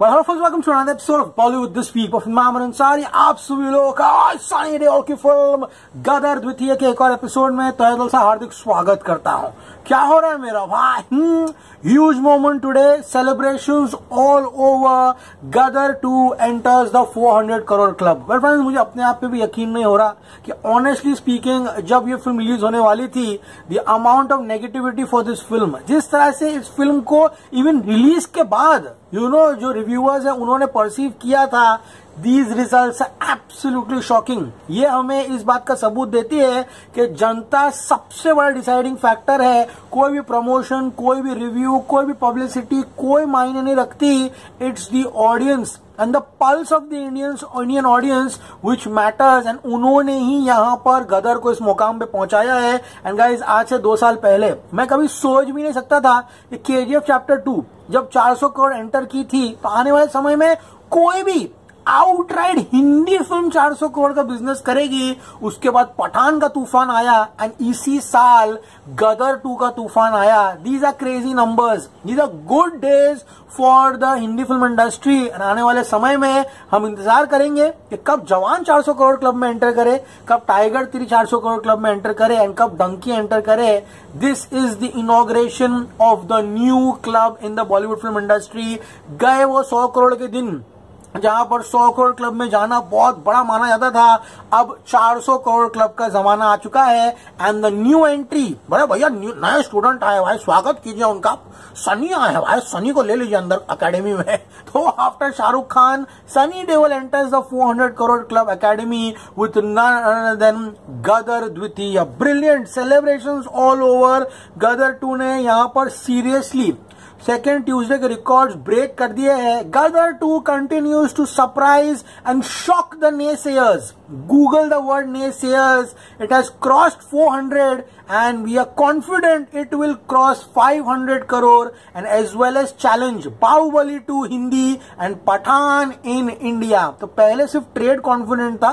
Well, hello folks, welcome to another episode of Bollywood This Week of मामन अंसारी। आप सभी लोगों का सनी देओल की फिल्म गदर द्वितीय के एक और एपिसोड में तहे दिल से हार्दिक स्वागत करता हूं। क्या हो रहा है मेरा भाई? Huge moment today, celebrations all over. Gadar 2 enters the 400 crore club. Well friends, मुझे अपने आप पे भी यकीन नहीं हो रहा कि ऑनेस्टली स्पीकिंग जब ये फिल्म रिलीज होने वाली थी, the amount of negativity for this film, जिस तरह से इस फिल्म को इवन रिलीज के बाद जो रिव्यूअर्स है उन्होंने परसीव किया था, these results are absolutely shocking. ये हमें इस बात का सबूत देती है कि जनता सबसे बड़ा डिसाइडिंग फैक्टर है। कोई भी प्रमोशन, कोई भी रिव्यू, कोई भी पब्लिसिटी कोई मायने नहीं रखती। It's the audience and the pulse of the Indian audience which matters. And उन्होंने ही यहाँ पर गदर को इस मुकाम पे पहुंचाया है। एंड गाइज, आज से 2 साल पहले मैं कभी सोच भी नहीं सकता था कि KGF चैप्टर 2 जब 400 करोड़ एंटर की थी, तो आने वाले समय में कोई भी आउटराइट हिंदी फिल्म 400 करोड़ का बिजनेस करेगी। उसके बाद पठान का तूफान आया एंड इसी साल गदर 2 का तूफान आया। These are crazy numbers, these are good days for the Hindi film industry. आने वाले समय में हम इंतजार करेंगे कि कब जवान 400 करोड़ क्लब में एंटर करे, कब टाइगर 400 करोड़ क्लब में एंटर करे एंड कब डंकी एंटर करे। This is the inauguration of the new club in the Bollywood film industry. गए वो 100 करोड़ के दिन जहां पर 100 करोड़ क्लब में जाना बहुत बड़ा माना जाता था। अब 400 करोड़ क्लब का जमाना आ चुका है एंड द न्यू एंट्री, बड़े भैया नए स्टूडेंट आए भाई, स्वागत कीजिए उनका। सनी आए हैं भाई, सनी को ले लीजिए अंदर अकेडमी में। तो after Shahrukh Khan, Sunny Deol enters the 400 crore club academy with none other than Gadar द्वितीय। Brilliant celebrations all over. Gadar 2 ने यहां पर सीरियसली सेकेंड ट्यूजडे के रिकॉर्ड्स ब्रेक कर दिए हैं। Gadar 2 continues to surprise and shock the naysayers. Google the word naysayers. It has crossed 400 and we are confident it will cross 500 crore and as well as challenge Bahubali 2 Hindi and Pathan in India. तो पहले सिर्फ trade confident था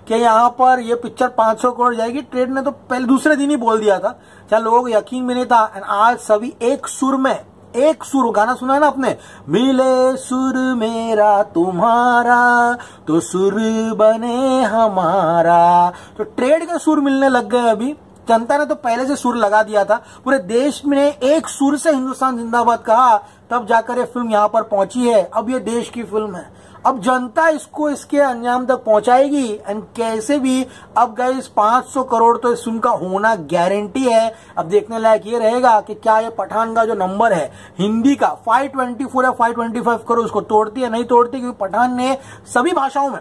कि यहाँ पर ये picture 500 crore जाएगी। Trade ने तो पहले दूसरे दिन ही बोल दिया था, क्या लोगों को यकीन भी नहीं था। एंड आज सभी एक सुर में, एक सुर, गाना सुना है ना आपने, मिले सुर मेरा तुम्हारा तो सुर बने हमारा। तो ट्रेड के सुर मिलने लग गए। अभी जनता ने तो पहले से सुर लगा दिया था। पूरे देश में एक सुर से हिंदुस्तान जिंदाबाद कहा, तब जाकर ये फिल्म यहां पर पहुंची है। अब ये देश की फिल्म है, अब जनता इसको इसके अंजाम तक पहुंचाएगी एंड कैसे भी। अब गाइस 500 करोड़ तो इस फिल्म का होना गारंटी है। अब देखने लायक ये रहेगा कि क्या ये पठान का जो नंबर है हिंदी का 524 या 525 करोड़ उसको तोड़ती है, नहीं तोड़ती, क्योंकि पठान ने सभी भाषाओं में,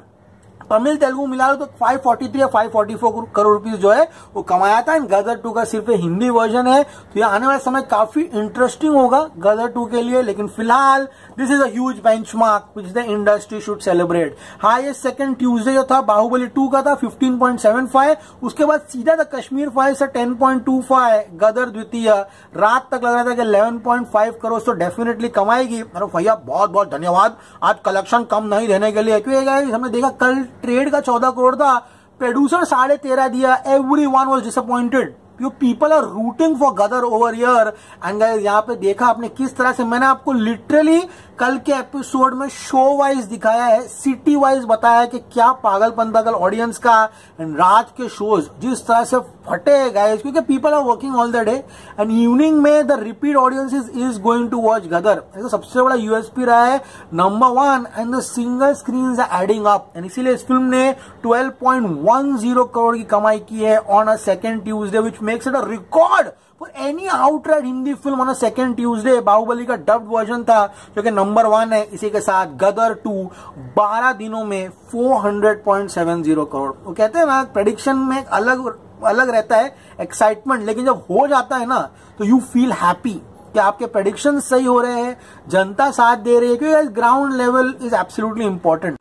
तमिल तेलुगु मिला तो 543 या 544 करोड़ रुपीस जो है वो कमाया था। एंड गदर 2 का सिर्फ हिंदी वर्जन है, तो ये आने वाले समय काफी इंटरेस्टिंग होगा गदर 2 के लिए। लेकिन फिलहाल this is a huge benchmark which the industry should celebrate. Highest second Tuesday जो था बाहुबली 2 का था 15.75, उसके बाद सीधा द कश्मीर फाइल से 10.25। गदर द्वितीय रात तक लग रहा था कि 11.5 करोड़ तो डेफिनेटली कमाएगी। अरे भैया बहुत बहुत धन्यवाद आज कलेक्शन कम नहीं देने के लिए, क्योंकि हमने देखा कल ट्रेड का 14 करोड़ था, प्रोड्यूसर 13.5 दिया। Everyone was disappointed. People are rooting for Gadar over here. And guys, यहाँ पे देखा आपने किस तरह से मैंने आपको लिटरली कल के एपिसोड में शो वाइज दिखाया है, सिटी वाइज बताया कि क्या पागलपन था कल ऑडियंस का। रात के शोज जिस तरह से फटे गाइस, क्योंकि people are working all the day and evening में the repeat audience is going to watch Gadar. ऐसा सबसे बड़ा यूएसपी रहा है, number 1। And the single screen are adding up and इसीलिए इस फिल्म ने 12.10 करोड़ की कमाई की है on a second Tuesday, which makes it a record for any outright Hindi film on a second Tuesday. Baahubali का डब्ड वर्जन था जो कि नंबर 1 है। इसी के साथ गदर 2 12 दिनों में 400.70 करोड़। वो कहते हैं ना, प्रेडिक्शन में अलग रहता है एक्साइटमेंट, लेकिन जब हो जाता है ना तो यू फील हैप्पी कि आपके प्रेडिक्शन सही हो रहे हैं, जनता साथ दे रही है, क्योंकि ground level is absolutely important.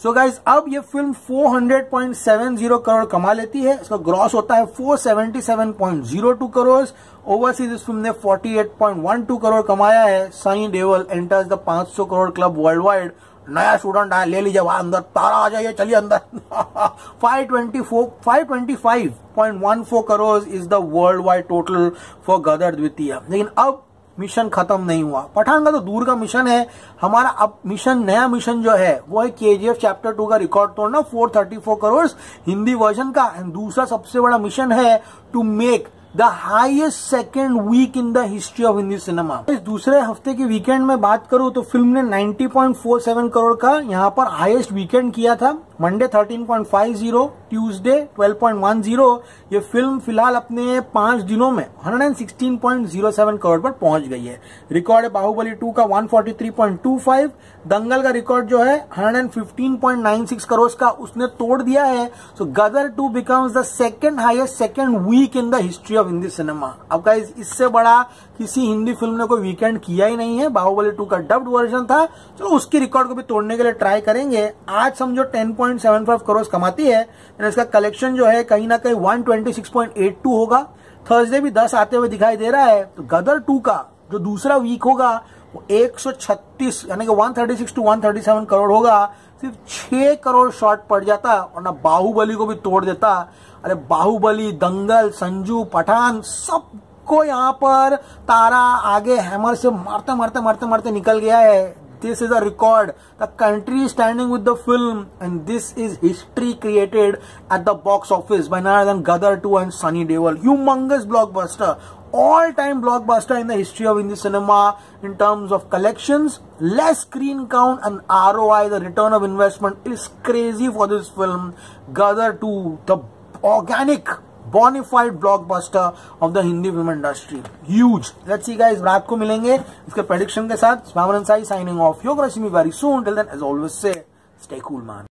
So guys, अब ये फिल्म 400.70 करोड़ कमा लेती है। इसका ग्रॉस होता है 477.02 करोड़। ओवरसीज इस फिल्म ने 48.12 करोड़ कमाया है। Sunny Deol enters the 500 crore club world wide. नया स्टूडेंट आया, ले लीजिए वहां अंदर, तारा आ जाइए, चलिए अंदर। 525.14 crore is the worldwide total for Gadar द्वितीय। लेकिन अब मिशन खत्म नहीं हुआ। पठान का तो दूर का मिशन है, हमारा अब मिशन, नया मिशन जो है वो है KGF चैप्टर 2 का रिकॉर्ड तोड़ना 434 करोड़ हिंदी वर्जन का। एंड दूसरा सबसे बड़ा मिशन है to make the highest second week in the history of Hindi cinema. इस दूसरे हफ्ते के वीकेंड में बात करूं तो फिल्म ने 90.47 करोड़ का यहाँ पर हाईएस्ट वीकेंड किया था। Monday 13.50, Tuesday 12.10। ये फिल्म फिलहाल अपने 5 दिनों में 116.07 करोड़ पर पहुंच गई है। रिकॉर्ड है बाहुबली 2 का 143.25। दंगल का रिकॉर्ड जो है 115.96 करोड़ का उसने तोड़ दिया है। So Gadar 2 becomes the second highest second week in the history of Hindi cinema. अब गाइस, इससे बड़ा किसी हिंदी फिल्म ने कोई वीकेंड किया ही नहीं है। बाहुबली 2 का डब्ड वर्जन था, चलो उसकी रिकॉर्ड को भी तोड़ने के लिए ट्राई करेंगे। आज समझो 10.75 करोड़ कमाती है, इसका कलेक्शन जो है कहीं ना कहीं 126.82 होगा। थर्सडे भी 10 आते हुए दिखाई दे रहा है। तो गदर 2 का जो दूसरा वीक होगा वो 136 यानी कि 136 to 137 करोड़ होगा। सिर्फ 6 करोड़ शॉर्ट पड़ जाता और ना बाहुबली को भी तोड़ देता। अरे बाहुबली, दंगल, संजू, पठान सबको यहाँ पर तारा आगे हैमर से मारते मारते मारते मारते निकल गया है। This is a record. The country is standing with the film, and this is history created at the box office by none other than Gadar 2 and Sunny Deol. Humongous blockbuster, all-time blockbuster in the history of Hindi cinema in terms of collections, less screen count, and ROI. The return of investment is crazy for this film. Gadar 2, the organic, bonafide blockbuster of the Hindi film industry. Huge. Let's see guys, रात को मिलेंगे इसके prediction के साथ। Swaman Sai signing off. You're going to see me very soon. Till then, as always say, stay cool man.